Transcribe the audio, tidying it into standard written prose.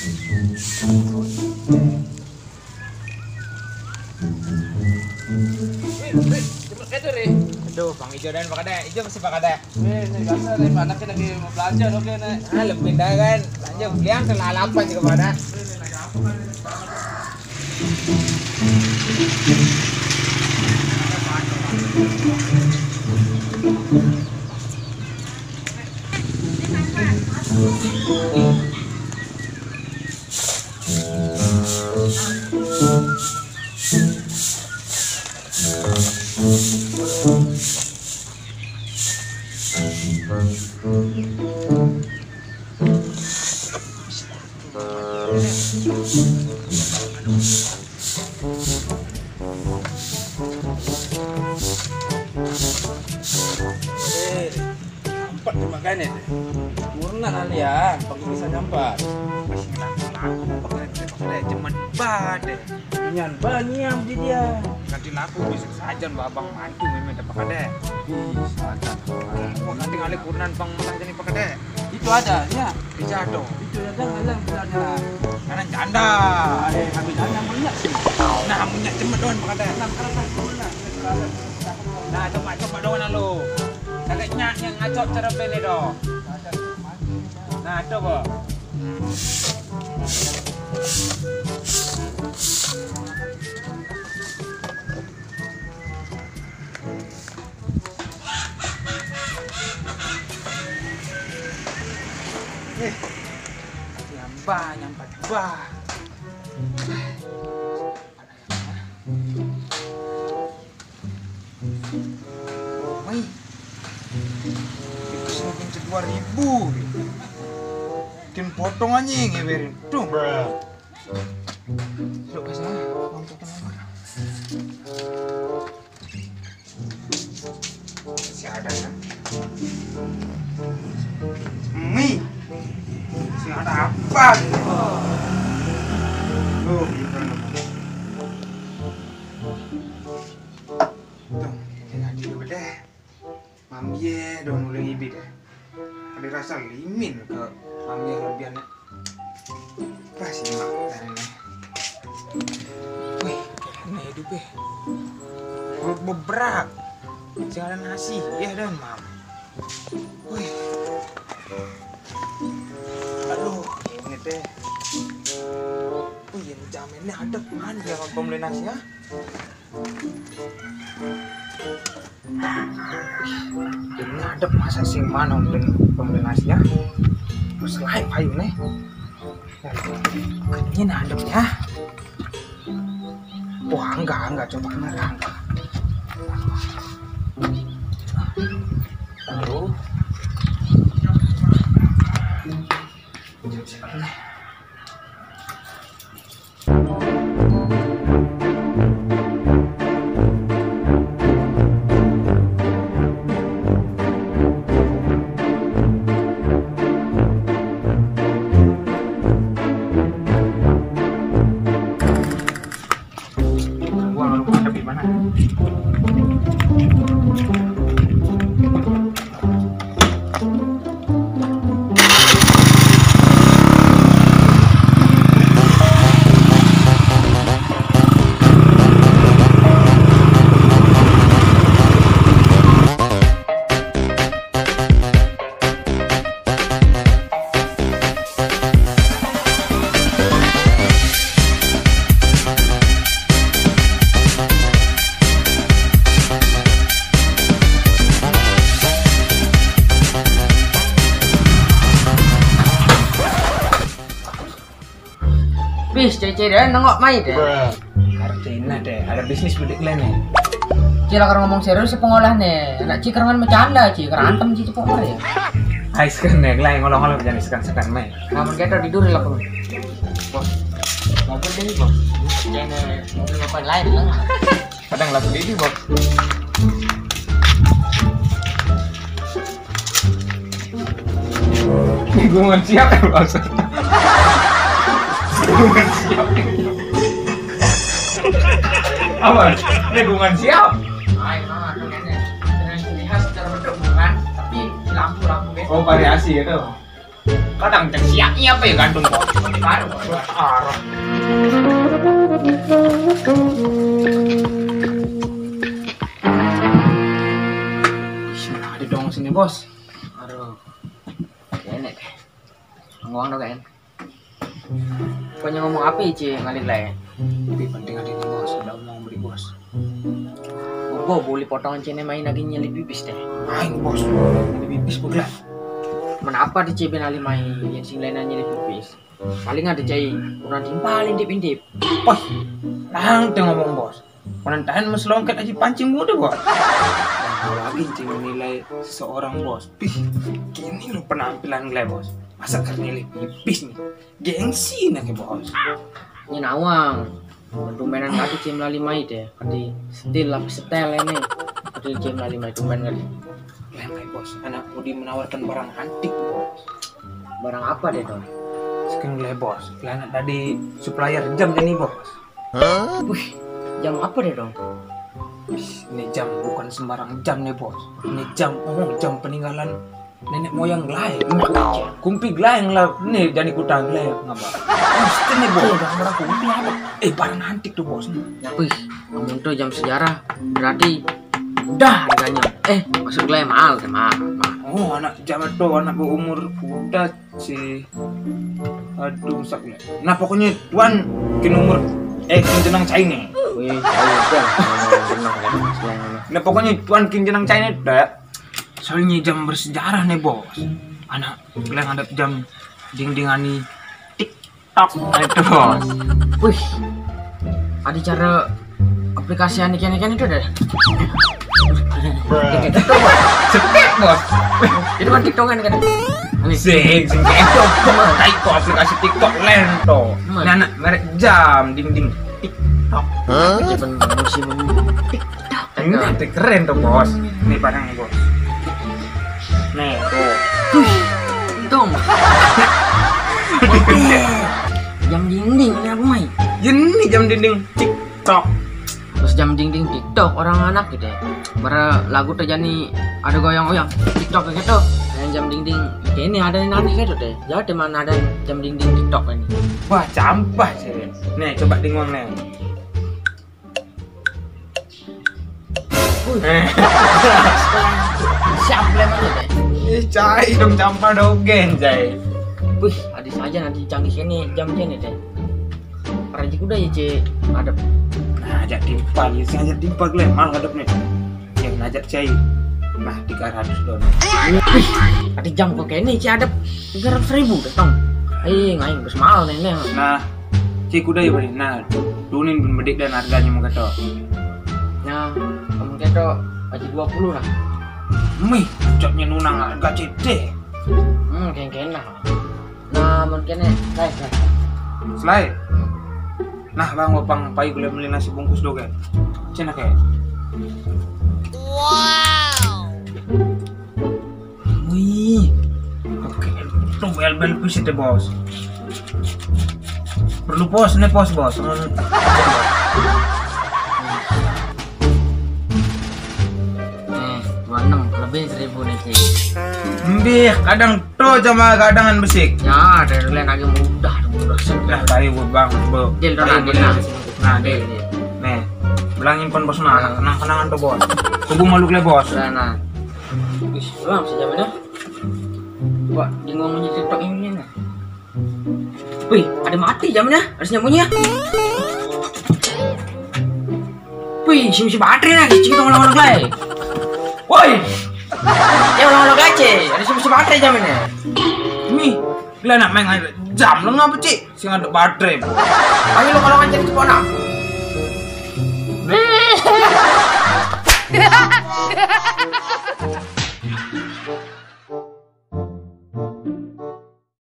Aduh, Bang Ijo dan Pak Kade. Ijo masih Pak Kade. Ini biasa nih, anaknya lagi mau belanja oke nih. Ah, lebih dah kan. Lanjut beliang telah lapan juga pada. Empat makanya deh. Murna kalian, pakai bisa nyampat. Masih laku pakai cuman bade. Nyan banyak di dia. Nanti laku bisa saja babang mantu memang Pak Kade. Mau nanti ngalih kunan Bang Malang jadi Pak Kade. Itu ada ya. Dijado. Itu ada ngalang ada. Karena janda. Ada habis ada banyak sih. Nah, minyak cemet doan Pak Kade. Nah, coba doan lu. Kagaknya yang ngacok cara beli dong. Nah, coba. Nyampat bah. Wih. Dikasih pinjam 2.000. Bikin potong anjing ngeberin. Tuh. Duduk ke sana. Masih ada kan? Mie. Masih ada apa gitu? Tuh, tuh, jangan dulu deh. Mamye dong mulai ibi deh. Ada rasa limin ke mamye lebihannya. Pas sih mak ini. Wih, kayaknya hidup ya. Perut bebrak. Jangan ada nasi, ya dan mam. Wih. Aduh, ini deh. Wih, ini jamennya ada mana ya pembeli nasi ya? Ini ada masa sih mana pembeli nasi ya? Terus lain payung nih. Ini ada ya? Wah, enggak coba enggak. Aduh. Bis, cewek-cewek nengok main deh. Artinya deh, ada bisnis budik lain nih. Cila kalau ngomong serius si pengolah nih. Anak cik kan bercanda cik, kerantem cik cepok ya. Ais kan nih, lain ngolong-ngolong jadi sekan main. Kamu kita tidur lah pun. Bos, mobil ini bos. Jangan mobil mobil lain lah. Kadang langsung ini bos. Gunungan siap ya bos. Gunungan siap. Apa? Ini gunungan siap? Ay, mama, kayaknya dengan ciri khas secara bentuk bukan, tapi lampu gitu. Oh, variasi gitu. Kadang cek siapnya apa ya gantung bos. Baru arah. Mana ada dong sini bos. Aduh. Enak. Ngomong dong kan. Pokoknya ngomong apa sih ngalik lah ya? Tapi penting ada ini bos, udah mau beli bos. Gue boleh potongan cene main lagi nyelip pipis deh. Main bos, lebih pipis bukan? Menapa di ceben ali main yang sing lain nyelip pipis? Paling ada cai, kurang timpalin intip. Wah, lang teh ngomong bos. Penantahan mas longket aja pancing muda bos. Dan lagi cing menilai seseorang bos. Pih, gini lo penampilan gue bos. Masa karena nilai pipis nih, gengsi nih bos. Ini nawang. Dumenan kaki cem lali mai deh. Kadi setil lapis setel ini. Kadi cem lali mai dumen kali. Lengkai bos, anak Budi menawarkan barang antik bos. Barang apa deh dong? Sekarang gue bos, kalian tadi supplier jam jadi bos. Wih, jam apa deh dong? Ini jam bukan sembarang jam nih bos. Ini jam, jam peninggalan nenek moyang gelai. Kumpi gelai lah, nih jadi kutang gelai ngapa? Mesti nih bos. Barang kumpi apa? Barang antik tuh bos. Ya wih, ngomong tuh jam sejarah berarti udah harganya. Masuk gelai mahal. Oh, anak jam itu anak berumur udah sih. Aduh, sakit. Nah, pokoknya tuan ke nomor jenang China. Wih, udah. Nah, pokoknya tuan ke jenang China dah. Soalnya jam bersejarah nih, bos. Anak kalian ada jam ding-dingani TikTok itu, bos. Wih. Ada cara aplikasi aneh-aneh itu deh. TikTok, Sepet, bos. itu kan TikTok kan? Sing TikTok, kok aplikasi TikTok lento. Nah, anak merek jam ding-ding TikTok. Jaman musim TikTok. Ini keren tuh, bos. Nih barangnya, bos. Nih, tuh. Dong. Jam dinding ini apa mai? Ini jam dinding TikTok. Terus jam dinding TikTok orang anak gitu ya. Bara lagu terjadi ada goyang-goyang TikTok kayak gitu. Yang jam dinding ini ada yang aneh gitu deh. Jadi mana ada jam dinding TikTok ini? Wah, campah sih. Nih, coba dingong nih. Siap lemah deh. Cai dong campah dogen, cai. Wih, adik saja nanti canggih ini jam ini deh. Raja kuda ya cek ada. Nah, ajak timpal, ya ajak timpal gue mal hadapnya. Yang ngajak cai. Nah, 300 don. Wih, ada jam kok ini cek ada 300.000 datang. Ngaing bos mahal nih. Nah, cai kuda ya beri. Nah, dunin pun bedik dan harganya mau kata. Nah, kamu kata aja 20 lah. Mih, coknya nunang harga cede. Kayak lah. Nah, mungkin kayak. Selai. Nah, bang, wapang pai gue beli nasi bungkus doge. Cina kayak. Wow. Wih. Oke, itu bel-bel pisit deh, bos. Perlu pos nih, bos. 26 lebih 1.000 nih cik. Mbih, kadang to sama kadangan besik. Ya, dari lain lagi mudah. Nah, tadi gue bang, bu. Deal Tadi dong, beli. deal. Nah, deal. Nih, bilangin pon bos nah, kenang-kenangan tuh bos. Kubu malu le bos. Nah. Wih, bang, sejamnya. Coba di ngomongin TikTok ini nih. Wih, ada mati jamnya, harus nyambungnya. Wih, si baterai lagi, cik tolong lagi. Woi, ya ulang gace, ada si baterai jamnya. Nih, gila nak main jam lo ngapa cik? Si ada baterai. Ayo lo kalau ngajar itu pona.